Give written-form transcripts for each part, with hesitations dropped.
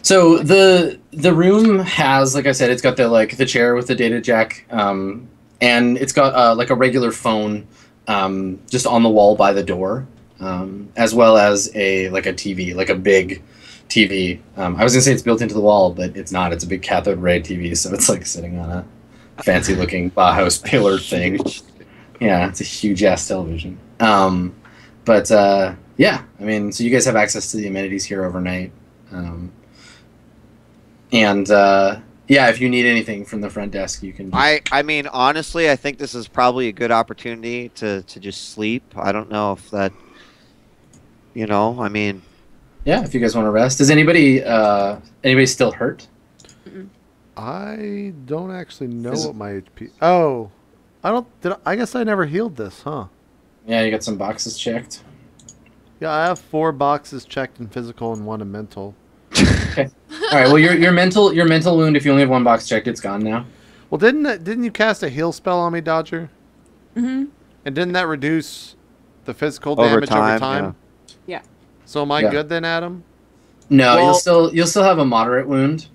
So the room has, like I said, it's got the chair with the data jack, and it's got like a regular phone, just on the wall by the door, as well as a TV, like a big TV. I was gonna say it's built into the wall, but it's not. It's a big cathode ray TV, so it's like sitting on a fancy looking Bauhaus pillar thing. Yeah, it's a huge ass television. But yeah, I mean, so you guys have access to the amenities here overnight. And yeah, if you need anything from the front desk, you can. I mean, honestly, I think this is probably a good opportunity to just sleep. I don't know if that, I mean. Yeah, if you guys want to rest. Does anybody still hurt? I don't actually know what my HP. Oh, I guess I never healed this, huh? Yeah, you got some boxes checked. Yeah, I have 4 boxes checked in physical and 1 in mental. Okay. All right. Well, your mental wound. If you only have 1 box checked, it's gone now. Well, didn't you cast a heal spell on me, Dodger? Mm-hmm. And didn't that reduce the physical damage over time? Yeah. So am I good then, Adam? No, well, you'll still have a moderate wound,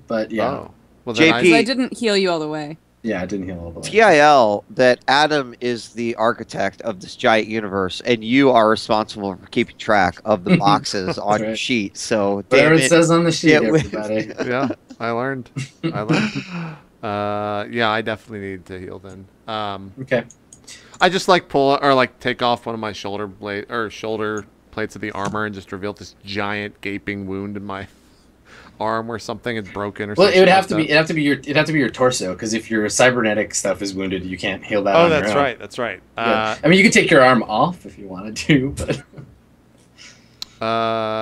but yeah. Oh. Well, then I didn't heal you all the way. Yeah, I didn't heal all the way. TIL that Adam is the architect of this giant universe, and you are responsible for keeping track of the boxes on your sheet. So whatever it says on the sheet, everybody. Yeah, I learned. Yeah, I definitely need to heal then. Okay. I just pull or take off one of my shoulder plates of the armor and just reveal this giant gaping wound in my arm where something is broken or something. Well, it'd have to be your torso, because if your cybernetic stuff is wounded, you can't heal that. Oh, that's right. That's right. Yeah. I mean, you could take your arm off if you wanted to, but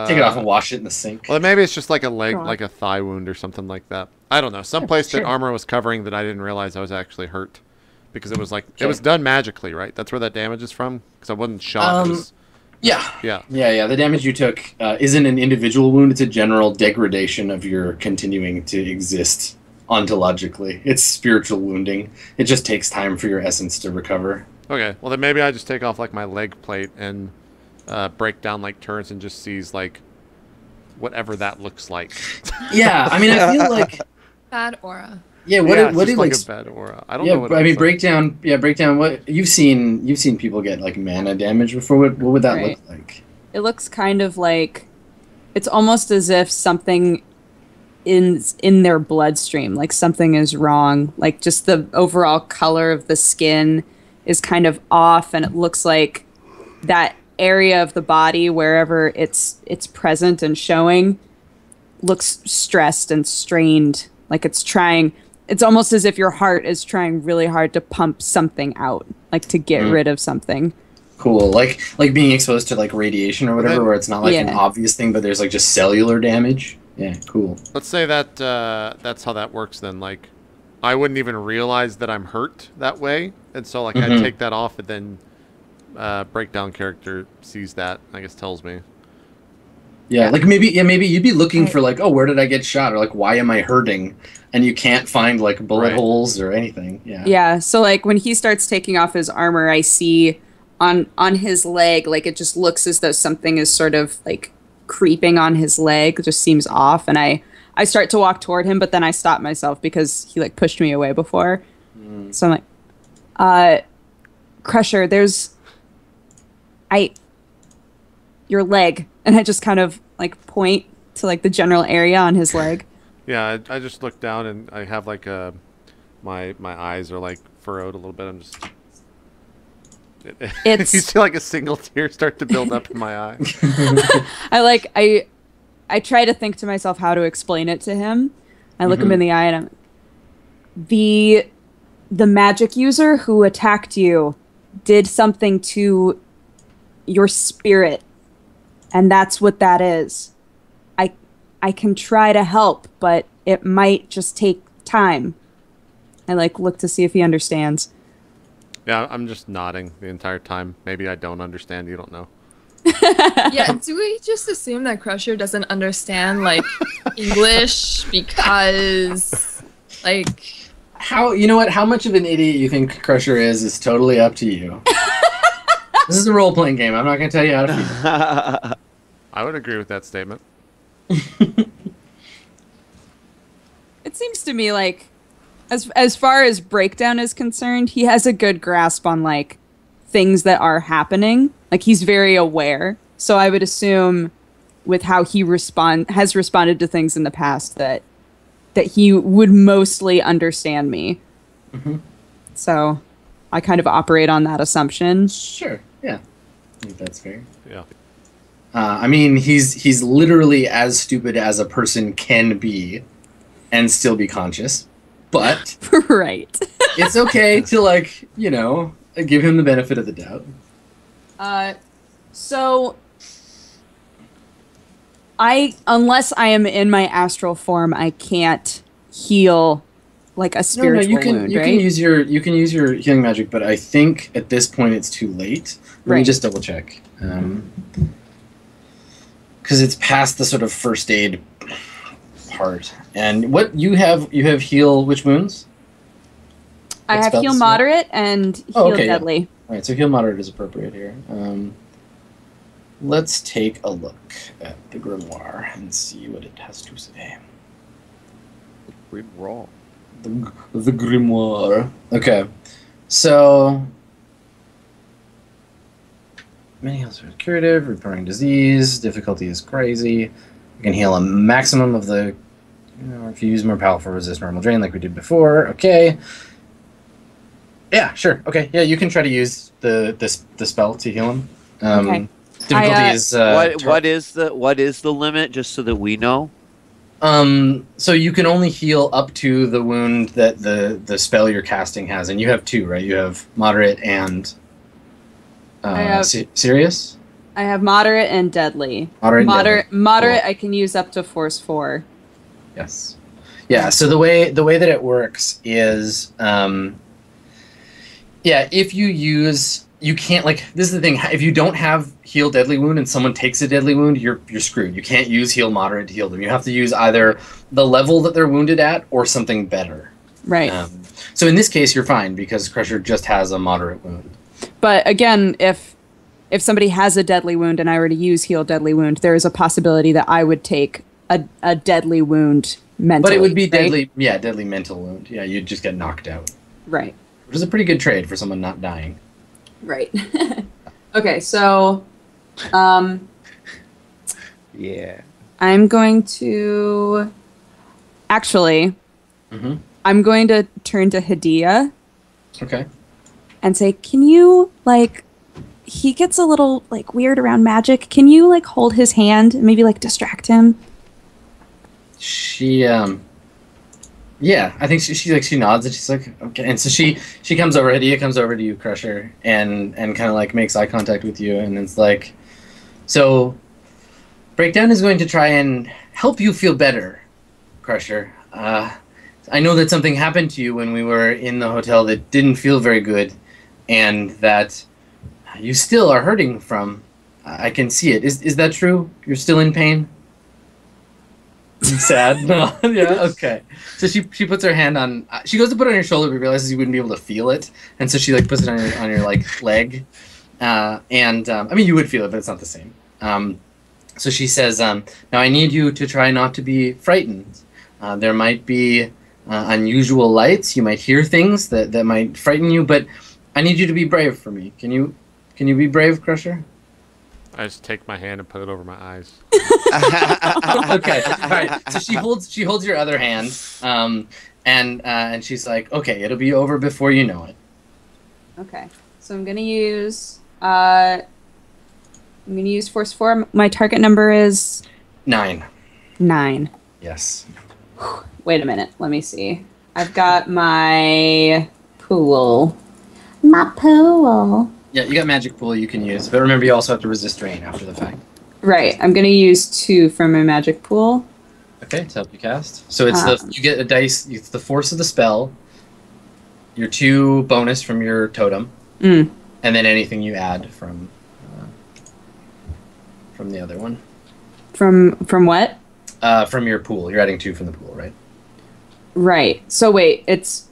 take it off and wash it in the sink. Well, maybe it's just like a leg, like a thigh wound or something like that. I don't know. Some place that armor was covering that I didn't realize I was actually hurt, because it was it was done magically, right? That's where that damage is from, because I wasn't shot. Yeah. The damage you took isn't an individual wound. It's a general degradation of your continuing to exist ontologically. It's spiritual wounding. It just takes time for your essence to recover. Okay. Well, then maybe I just take off my leg plate and break down turns and just sees whatever that looks like. Yeah. I mean, I feel like bad aura. Yeah, what is a bad aura? I don't know. I mean, break down what you've seen people get mana damage before. What would that look like? It looks kind of like it's almost as if something in their bloodstream, something is wrong. Just the overall color of the skin is kind of off, and it looks like that area of the body wherever it's present and showing looks stressed and strained, it's almost as if your heart is trying really hard to pump something out, to get rid of something. Cool. Like being exposed to radiation or whatever, where it's not an obvious thing, but there's just cellular damage. Yeah, cool. Let's say that that's how that works then. I wouldn't even realize that I'm hurt that way, and so I take that off, and then breakdown character sees that, I guess tells me. Yeah, maybe you'd be looking for oh, where did I get shot, or why am I hurting, and you can't find bullet holes or anything. Yeah. Yeah. So when he starts taking off his armor, I see on his leg it just looks as though something is sort of creeping on his leg. It just seems off, and I start to walk toward him, but then I stop myself because he pushed me away before. So I'm like, Crusher, there's your leg. And I just kind of point to the general area on his leg. Yeah, I just look down and I have my eyes are furrowed a little bit. I'm just you see a single tear start to build up in my eye. I try to think to myself how to explain it to him. I look him in the eye and the magic user who attacked you did something to your spirit. And that's what that is. I can try to help, but it might just take time. I look to see if he understands. Yeah, I'm just nodding the entire time. Maybe I don't understand. You don't know. Yeah, do we just assume that Crusher doesn't understand English because how much of an idiot you think Crusher is totally up to you. This is a role-playing game. I'm not going to tell you how to feel. I would agree with that statement. seems to me like, as far as breakdown is concerned, he has a good grasp on like things that are happening. Like he's very aware. So I would assume, with how he has responded to things in the past, that he would mostly understand me. Mm-hmm. So I kind of operate on that assumption. Sure. Yeah. I think that's fair. Yeah. I mean, he's literally as stupid as a person can be, and still be conscious. But right. it's okay to like, you know, give him the benefit of the doubt. So unless I am in my astral form, I can't heal like a spiritual wound, you right? can use your healing magic, but I think at this point it's too late. Let me just double check. Because it's past the sort of first aid part. And what you have heal which wounds? I have heal moderate and heal deadly. Yeah. All right, so heal moderate is appropriate here. Let's take a look at the grimoire and see what it has to say. Grimoire. The grimoire. Okay, so many heals are curative, repairing disease. Difficulty is crazy. You can heal a maximum of the. If you use more powerful, resist normal drain like we did before. Okay. Yeah, sure. Okay, yeah, you can try to use the spell to heal him. Okay. Difficulty is what is the limit, just so that we know? So you can only heal up to the wound that the spell you're casting has, and you have two, right? You have moderate and serious. I have moderate and deadly. Moderate. Cool. I can use up to force 4. Yes. Yeah. So the way that it works is, if you can't, like, this is the thing. If you don't have heal deadly wound and someone takes a deadly wound, you're screwed. You can't use heal moderate to heal them. You have to use either the level that they're wounded at or something better. Right. So in this case, you're fine because Crusher just has a moderate wound. But again, if somebody has a deadly wound and I were to use heal deadly wound, there is a possibility that I would take a deadly wound mentally. But it would be right? deadly mental wound. Yeah, you'd just get knocked out. Right. Which is a pretty good trade for someone not dying. Right. Okay, so yeah. I'm going to actually I'm going to turn to Hadia. Okay. And say, "Can you like he gets a little like weird around magic. Can you like hold his hand and maybe like distract him?" She yeah, I think she nods and she's like, okay. And so she comes over, Hadia comes over to you, Crusher, and kind of like makes eye contact with you, and it's like, so Breakdown is going to try and help you feel better, Crusher. I know that something happened to you when we were in the hotel that didn't feel very good, and that you still are hurting from. I can see it. Is that true? You're still in pain? Sad? No. Yeah, okay. So she puts her hand on... she goes to put it on your shoulder, but realizes you wouldn't be able to feel it. And so she like puts it on your like leg. I mean, you would feel it, but it's not the same. So she says, now I need you to try not to be frightened. There might be unusual lights. You might hear things that might frighten you, but I need you to be brave for me. Can you be brave, Crusher? I just take my hand and put it over my eyes. Okay, all right. So she holds your other hand, and she's like, okay, it'll be over before you know it. Okay, so I'm gonna use force 4. My target number is 9. 9. Yes. Wait a minute. Let me see. I've got my pool. My pool. Yeah, you got magic pool you can use, but remember you also have to resist drain after the fact. Right. I'm gonna use 2 from my magic pool. Okay, to help you cast. So it's you get a dice. It's the force of the spell. Your 2 bonus from your totem, and then anything you add from the other one. From what? From your pool. You're adding 2 from the pool, right? Right. So wait, it's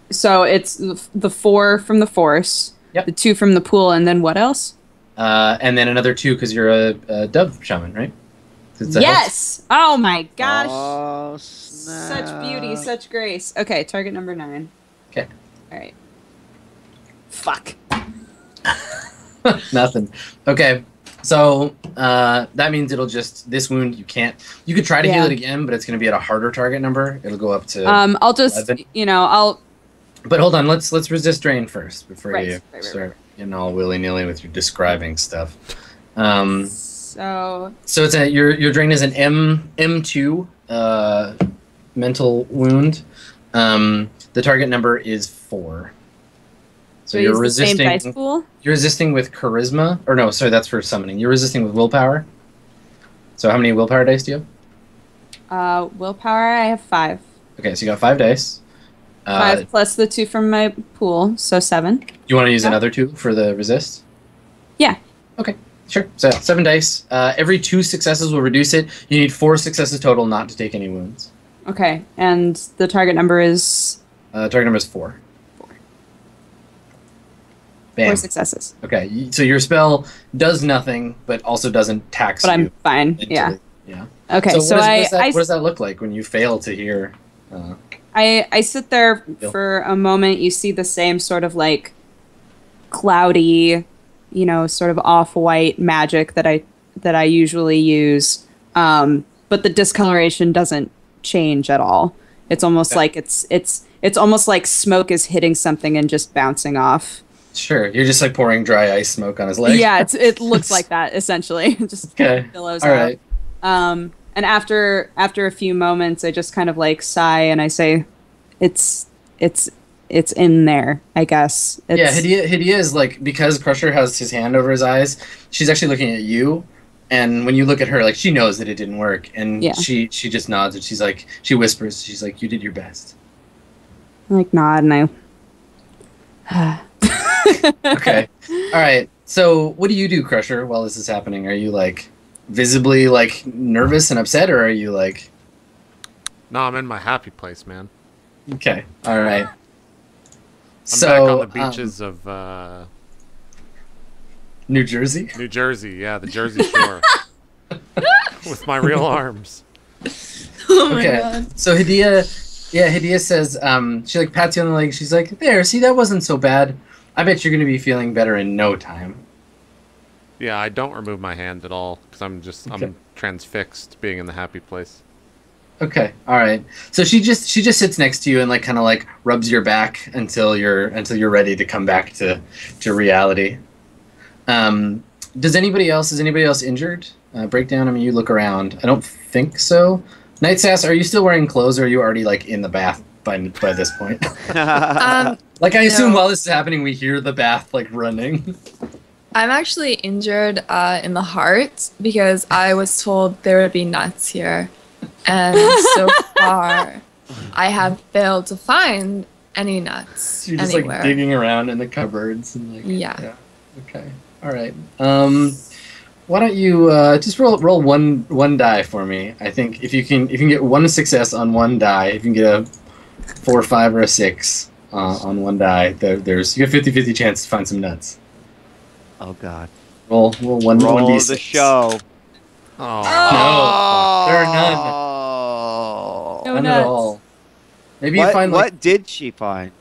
the 4 from the force. Yep. The 2 from the pool, and then what else? And then another 2 because you're a dove shaman, right? Yes! Oh my gosh. Oh, snap. Such beauty, such grace. Okay, target number 9. Okay. Alright. Fuck. Nothing. Okay. So that means it'll just this wound you can't. You could try to heal it again, but it's going to be at a harder target number. It'll go up to. I'll just 11. I'll. But hold on, let's resist drain first before you right. start getting all willy nilly with your describing stuff. So it's your drain is an M2 mental wound. The target number is 4. So you're resisting. The same dice pool? You're resisting with charisma, or no? Sorry, that's for summoning. You're resisting with willpower. So how many willpower dice do you have? Willpower, I have 5. Okay, so you got 5 dice. 5 plus the 2 from my pool, so 7. You want to use another 2 for the resist? Yeah. Okay, sure. So 7 dice. Every 2 successes will reduce it. You need 4 successes total not to take any wounds. Okay, and the target number is? Target number is 4. Bam. 4 successes. Okay, so your spell does nothing, but also doesn't tax you. But I'm fine. Yeah. Yeah. Okay, so what does that look like when you fail to hear? I sit there for a moment. You see the same sort of like cloudy, sort of off-white magic that I usually use, but the discoloration doesn't change at all. It's almost like it's almost like smoke is hitting something and just bouncing off. Sure, you're just like pouring dry ice smoke on his leg. Yeah, it looks like that essentially. Just billows all out. Right. And after a few moments, I just kind of like sigh and I say, "It's in there, I guess." Hidea is like, because Crusher has his hand over his eyes. She's actually looking at you, and when you look at her, like she knows that it didn't work, and she just nods and she whispers, she's like, "You did your best." I like nod and I. Okay. All right. So what do you do, Crusher, while this is happening? Are you like visibly like nervous and upset, or are you like? No, I'm in my happy place, man. Okay. All right. I'm back on the beaches of New Jersey. New Jersey, yeah, the Jersey Shore, with my real arms. Oh my god. So Hidea says, she like pats you on the leg. She's like, "There, see, that wasn't so bad. I bet you're gonna be feeling better in no time." Yeah, I don't remove my hand at all because I'm transfixed being in the happy place. Okay. All right. So she just sits next to you and like kind of like rubs your back until you're ready to come back to reality. Is anybody else injured? Breakdown. I mean, you look around. I don't think so. Night Sass, are you still wearing clothes, or are you already like in the bath by this point? Like I assume while this is happening, we hear the bath like running. I'm actually injured in the heart because I was told there would be nuts here, and so far I have failed to find any nuts. So you're just anywhere. like digging around in the cupboards and like yeah. Okay. All right. Why don't you just roll one die for me? I think if you can get 1 success on 1 die, if you can get a 4, 5, or a 6 on 1 die, you have 50-50 chance to find some nuts. Oh god. Roll 1 Roll d6. the show. Oh. No, there are none. Oh. No None nuts. at all. Maybe you find like what did she find?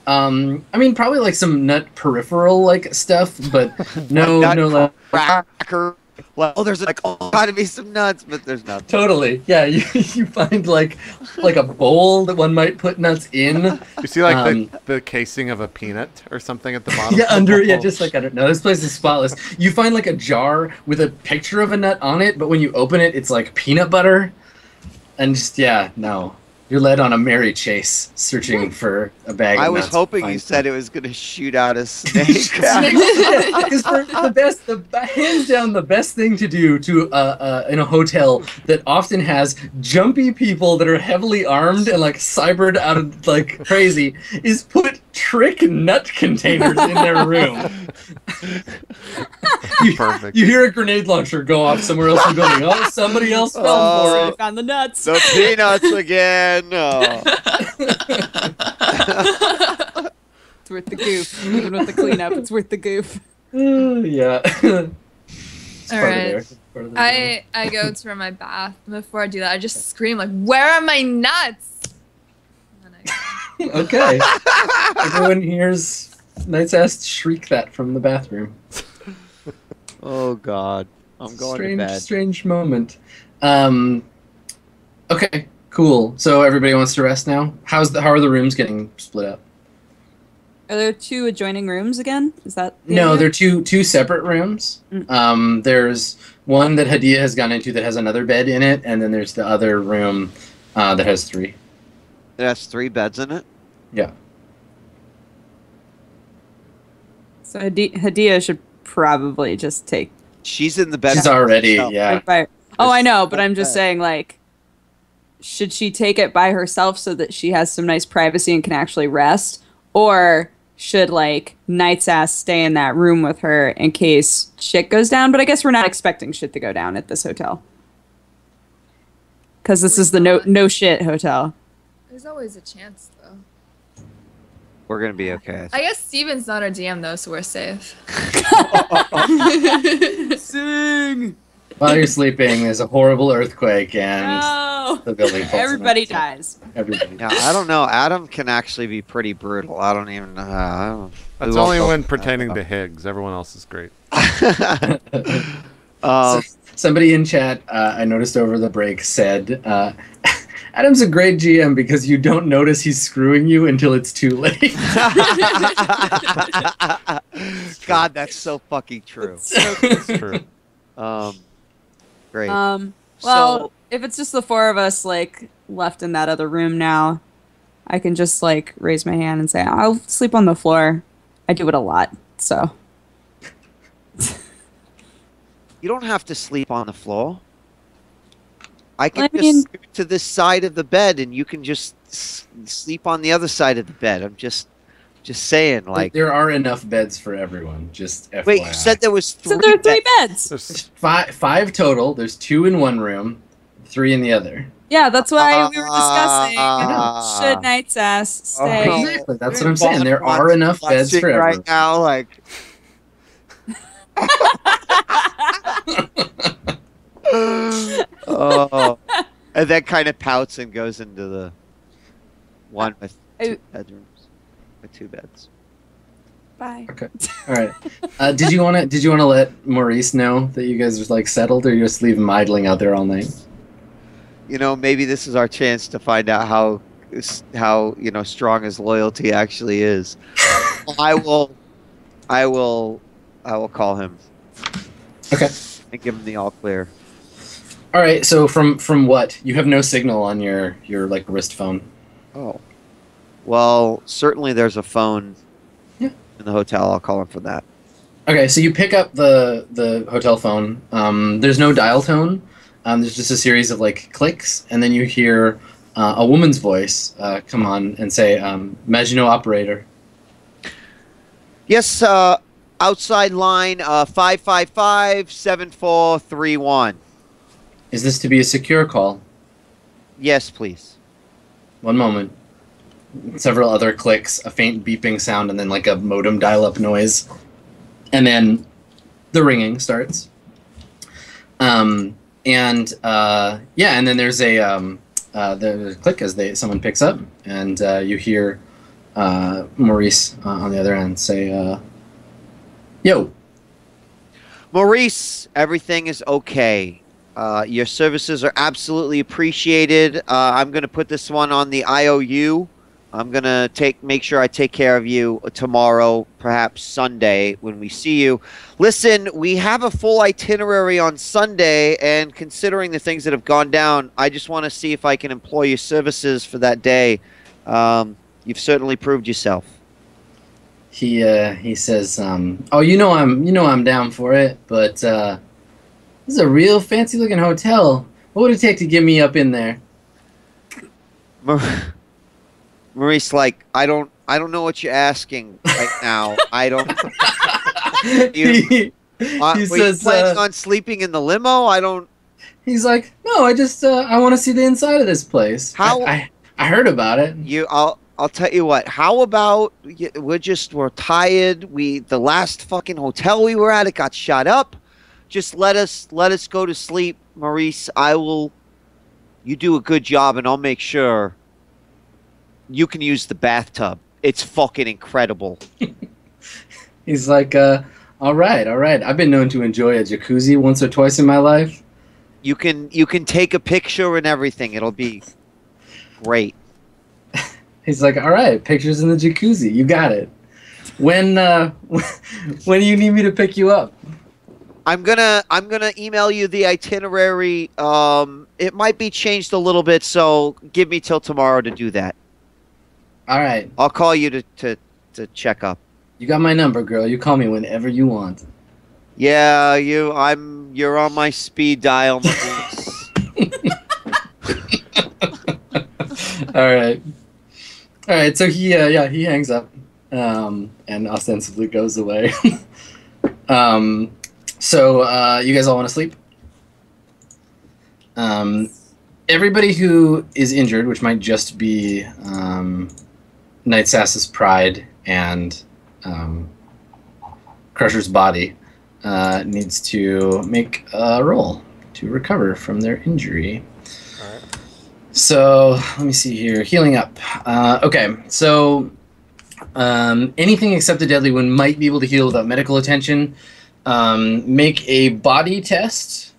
I mean probably like some nut peripheral like stuff, but no like cracker. Well, there's like gotta be some nuts, but there's nothing. Totally. Yeah, you find like a bowl that one might put nuts in. You see like the casing of a peanut or something at the bottom? Just like under. No, this place is spotless. You find like a jar with a picture of a nut on it, but when you open it, it's like peanut butter. And just no. You're led on a merry chase, searching for a bag of nuts. I was hoping you said it was going to shoot out a snake. Because hands down, the best thing to do in a hotel that often has jumpy people that are heavily armed and like cybered out of like crazy is put trick nut containers in their room. Perfect. You hear a grenade launcher go off somewhere else in the building. Oh, somebody else fell for it. Found the nuts. The peanuts again. No. It's worth the goof. Even with the cleanup, it's worth the goof. Yeah. All right. Part of the I go to my bath. Before I do that, I just scream like, "Where are my nuts?" And then I go. Okay. Everyone hears Night's Ass shriek that from the bathroom. Oh God, I'm going to bed. Strange moment. Okay, cool. So everybody wants to rest now. How are the rooms getting split up? Are there 2 adjoining rooms again? Is that No, idea? they're two separate rooms. There's one that Hadia has gone into that has another bed in it, and then there's the other room that has 3. It has 3 beds in it. Yeah. So Hadia should probably just take. She's in the bed. She's already, herself. yeah. Oh, I know, but I'm just bed. saying, like, should she take it by herself so that she has some nice privacy and can actually rest, or should like Night's Ass stay in that room with her in case shit goes down? But I guess we're not expecting shit to go down at this hotel because this is the no shit hotel. There's always a chance, though. We're gonna be okay. I guess Steven's not our DM though, so we're safe. Sing. While you're sleeping, there's a horrible earthquake, and No. the building falls. Everybody in. dies. Everybody. Yeah, I don't know. Adam can actually be pretty brutal. I don't even know. I don't, That's only when pertaining to Higgs. Everyone else is great. Somebody in chat, I noticed over the break, said, Adam's a great GM because you don't notice he's screwing you until it's too late. God, that's so fucking true. It's true. Great. Well, So- if it's just the 4 of us, like, left in that other room now, I can just, like, raise my hand and say, I'll sleep on the floor. I do it a lot, so. You don't have to sleep on the floor. I can I mean- just scoot to this side of the bed, and you can just sleep on the other side of the bed. I'm just saying, like. There are enough beds for everyone, just FYI. Wait, you said there was 3 So there are 3 beds. beds. There's- Five total. There's 2 in one room, 3 in the other. Yeah, that's why we were discussing. Ah. Should Night's Ass stay? Oh. Exactly. That's what I'm saying. There are enough beds for everyone. right now, like. Oh, and then kind of pouts and goes into the one with 2 bedrooms, with 2 beds. Bye. Okay. All right. Did you want to let Maurice know that you guys are like settled, or you just leave him idling out there all night? You know, maybe this is our chance to find out how strong his loyalty actually is. I will call him. Okay. And give him the all clear. All right. So from what you have no signal on your like wrist phone. Oh. Well, certainly there's a phone. Yeah. In the hotel. I'll call him for that. Okay. So you pick up the hotel phone. There's no dial tone. There's just a series of like clicks, and then you hear a woman's voice come on and say, "Maginot operator." Yes, outside line 555-7431. Is this to be a secure call? Yes, please. One moment. Several other clicks, a faint beeping sound, and then like a modem dial-up noise, and then the ringing starts. And then there's a click as someone picks up, and you hear Maurice on the other end say, "Yo." Maurice, everything is okay. Your services are absolutely appreciated. I'm going to put this one on the IOU. I'm going to make sure I take care of you tomorrow, perhaps Sunday when we see you. Listen, we have a full itinerary on Sunday, and considering the things that have gone down, I just want to see if I can employ your services for that day. You've certainly proved yourself. He says, "Oh, I'm down for it, but this is a real fancy looking hotel. What would it take to get me up in there?" Maurice, like, I don't know what you're asking right now. I don't. He Were you says, planning on sleeping in the limo? I don't. he's like, "No, I just I want to see the inside of this place. How- I heard about it." I'll tell you what. How about we're tired. The last fucking hotel we were at, it got shot up. just let us go to sleep, Maurice. You do a good job, and I'll make sure you can use the bathtub. It's fucking incredible. He's like, all right. I've been known to enjoy a jacuzzi once or twice in my life. You can take a picture and everything. It'll be great. He's like, all right, pictures in the jacuzzi. You got it. When do you need me to pick you up? I'm gonna email you the itinerary. It might be changed a little bit, so give me till tomorrow to do that. All right. I'll call you to check up. You got my number, girl. You call me whenever you want. Yeah, you're on my speed dial. All right. So he hangs up, and ostensibly goes away. So you guys all want to sleep? Everybody who is injured, which might just be Night Sass's pride and Crusher's body, needs to make a roll to recover from their injury. All right. So let me see here. Healing up. Okay, so anything except a deadly wound might be able to heal without medical attention. Make a body test.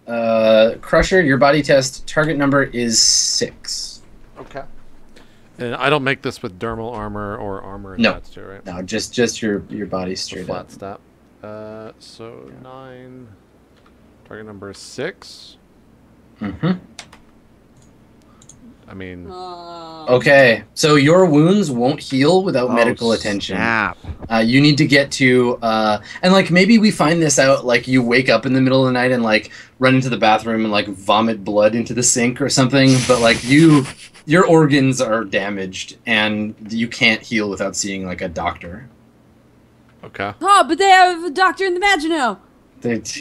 Crusher, your body test target number is 6. Okay. And I don't make this with dermal armor or armor attached to it, right? No, just your body straight flat up. stat. So 9. Target number is 6. Mm-hmm. I mean... Okay, so your wounds won't heal without medical attention. Snap. You need to get to, and like maybe we find this out, like you wake up in the middle of the night and like run into the bathroom and like vomit blood into the sink or something, but like your organs are damaged and you can't heal without seeing like a doctor. Okay. Oh, but they have a doctor in the Maginot.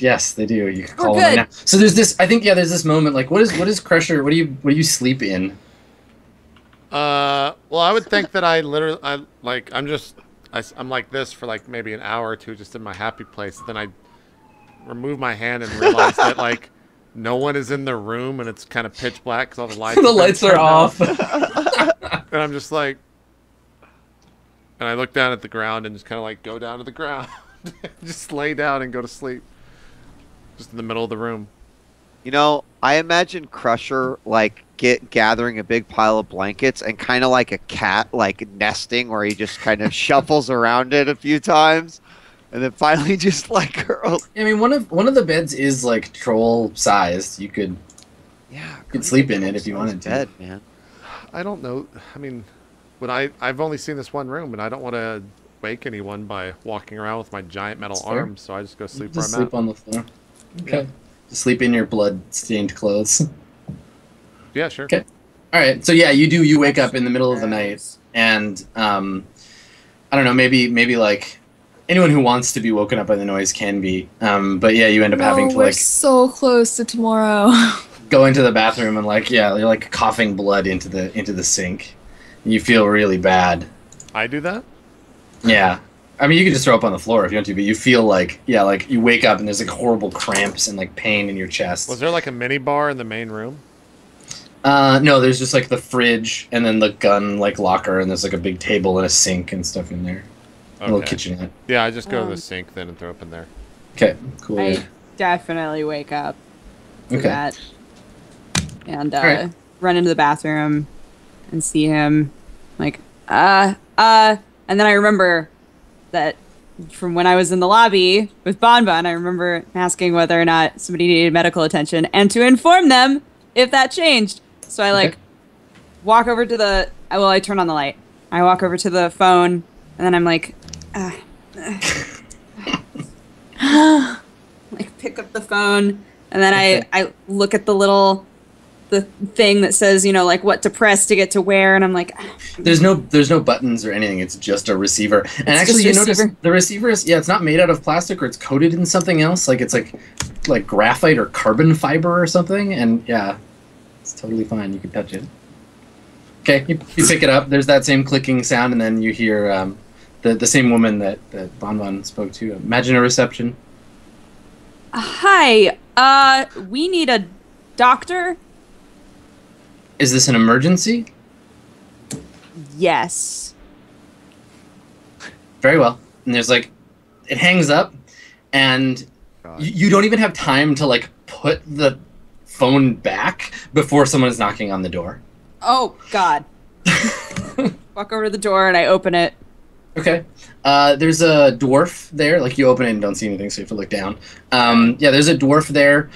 Yes, they do. You can call them right now. So there's this. I think there's this moment. Like, what is Crusher? What do you sleep in? Well, I would think that I'm like this for like maybe an hour or two, just in my happy place. Then I remove my hand and realize that like no one is in the room and it's kind of pitch black because all the lights. The lights are off. And I'm just like, and I look down at the ground and just kind of like go down to the ground. Just lay down and go to sleep. Just in the middle of the room. You know, I imagine Crusher like gathering a big pile of blankets and kind of like a cat like nesting where he just kind of shuffles around it a few times and then finally just like curls. I mean, one of the beds is like troll sized. You could sleep in it if you wanted to. Bed, man. I don't know. I mean, I've only seen this one room and I don't want to wake anyone by walking around with my giant metal arms, so I just go sleep where I'm sleep at. on the floor. Okay. Yeah. Sleep in your blood-stained clothes. Yeah, sure. Okay. All right. So yeah, you wake up in the middle of the night, and I don't know. Maybe like anyone who wants to be woken up by the noise can be. But yeah, you end up having to we're like so close to tomorrow. go into the bathroom and like you're like coughing blood into the sink. You feel really bad. I do that? Yeah. I mean, you can just throw up on the floor if you want to, but you feel like, like you wake up and there's like horrible cramps and like pain in your chest. Was there like a mini bar in the main room? No, there's just like the fridge and then the gun like locker and there's like a big table and a sink and stuff in there. Okay. A little kitchenette. Yeah, I just go to the sink then and throw up in there. Okay, cool. I definitely wake up to that and run into the bathroom and see him like, and then I remember that from when I was in the lobby with Bonbon, I remember asking whether or not somebody needed medical attention and to inform them if that changed. So I like walk over to I turn on the light. I walk over to the phone and then I'm like, like pick up the phone and then I look at the thing that says, like what to press to get to where, and I'm like, there's no buttons or anything. It's just a receiver. And actually, you notice the receiver is it's not made out of plastic or it's coated in something else. Like it's like graphite or carbon fiber or something. And yeah, it's totally fine. You can touch it. Okay, you pick it up. There's that same clicking sound, and then you hear the same woman that Bonbon spoke to. Imagine a reception. Hi. We need a doctor. Is this an emergency? Yes. Very well. And there's like, it hangs up, and you don't even have time to like put the phone back before someone is knocking on the door. Oh God. Walk over to the door and I open it. Okay. There's a dwarf there. Like, you open it and don't see anything, so you have to look down. Yeah, there's a dwarf there.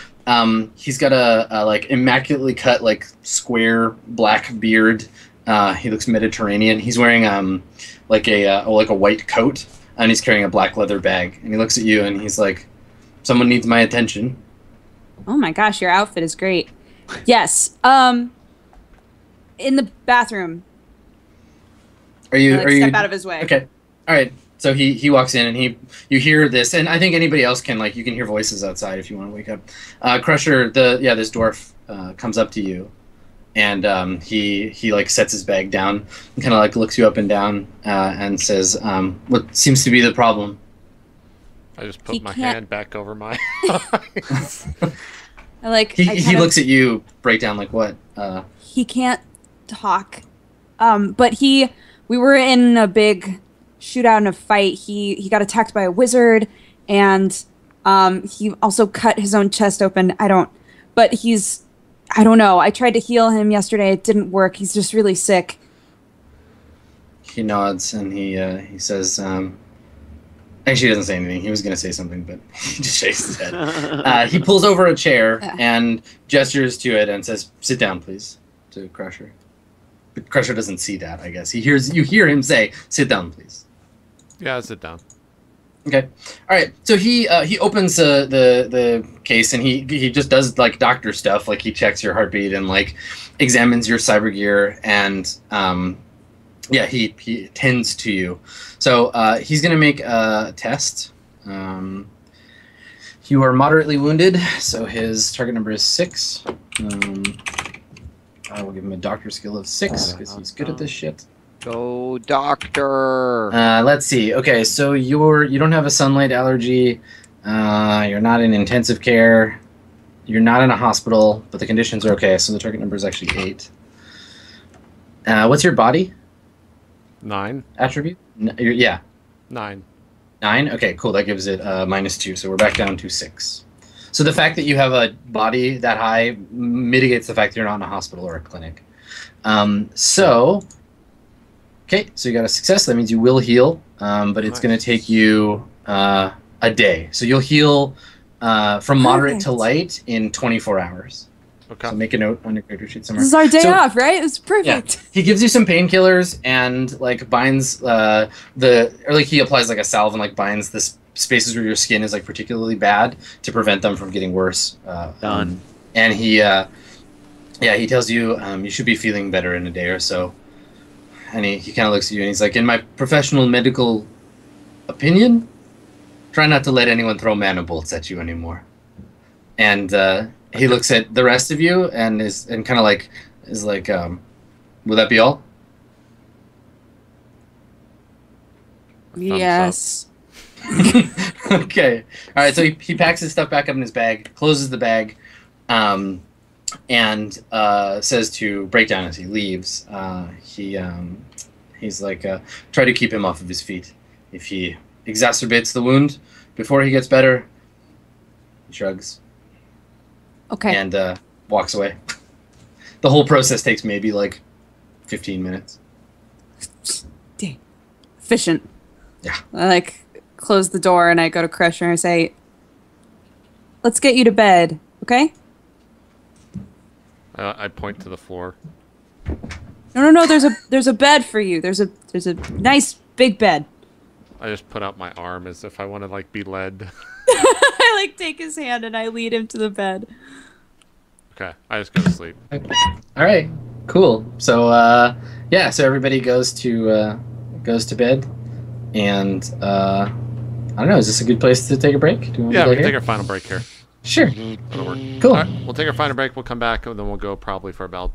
He's got a like immaculately cut, like square black beard. He looks Mediterranean. He's wearing like a white coat, and he's carrying a black leather bag. And he looks at you and he's like, "Someone needs my attention." Oh my gosh, your outfit is great. Yes. In the bathroom. Are you? Like, are you step out of his way. Okay. All right. So he walks in, and you hear this, and I think anybody else can, like, you can hear voices outside if you want to wake up. Crusher, this dwarf comes up to you, and he like sets his bag down and kind of like looks you up and down and says, "What seems to be the problem?" I just put my hand back over my eyes. He looks at you, breakdown, like, what? He can't talk. But we were in a big shootout and a fight. He got attacked by a wizard, and he also cut his own chest open. I don't know. I tried to heal him yesterday. It didn't work. He's just really sick. He nods and he says, actually, he doesn't say anything. He was going to say something, but he just shakes his head. He pulls over a chair and gestures to it and says, "Sit down, please," to Crusher. But Crusher doesn't see that, I guess. You hear him say, "Sit down, please." Yeah, sit down. Okay. All right. So he opens the case, and he just does like doctor stuff. Like, he checks your heartbeat and like examines your cyber gear, and he tends to you. So he's gonna make a test. You are moderately wounded, so his target number is 6. I will give him a doctor skill of 6 because he's good at this shit. Go doctor. Let's see. Okay, so you don't have a sunlight allergy. You're not in intensive care. You're not in a hospital, but the conditions are okay. So the target number is actually 8. What's your body 9. attribute? Yeah. 9. 9? Okay, cool. That gives it -2. So we're back down to 6. So the fact that you have a body that high mitigates the fact that you're not in a hospital or a clinic. Okay, so you got a success. That means you will heal, but it's going to take you a day. So you'll heal from moderate to light in 24 hours. Okay. So make a note on your character sheet somewhere. This is our day off, right? It's perfect. Yeah. He gives you some painkillers and like binds he applies like a salve and like binds the spaces where your skin is like particularly bad to prevent them from getting worse. Done. And he tells you you should be feeling better in a day or so. And he kind of looks at you and he's like, "In my professional medical opinion, try not to let anyone throw mana bolts at you anymore." And he looks at the rest of you and kind of like will that be all? Yes. Okay. All right. So he packs his stuff back up in his bag, closes the bag, and says to Breakdown as he leaves. He's like, try to keep him off of his feet. If he exacerbates the wound before he gets better, he shrugs. Okay. And walks away. The whole process takes maybe like 15 minutes. Dang. Efficient. Yeah. I like close the door and I go to Crusher and I say, "Let's get you to bed, okay?" I point to the floor. No. There's a bed for you. There's a nice big bed. I just put out my arm as if I want to like be led. I like take his hand and I lead him to the bed. Okay, I just go to sleep. All right, cool. So so everybody goes to bed, and I don't know. Is this a good place to take a break? Do you want Yeah, to we can take our final break here. Sure. That'll work. Cool. All right, we'll take our final break. We'll come back, and then we'll go probably for about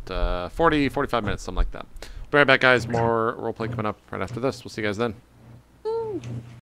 45 minutes, something like that. Be right back, guys. More roleplay coming up right after this. We'll see you guys then.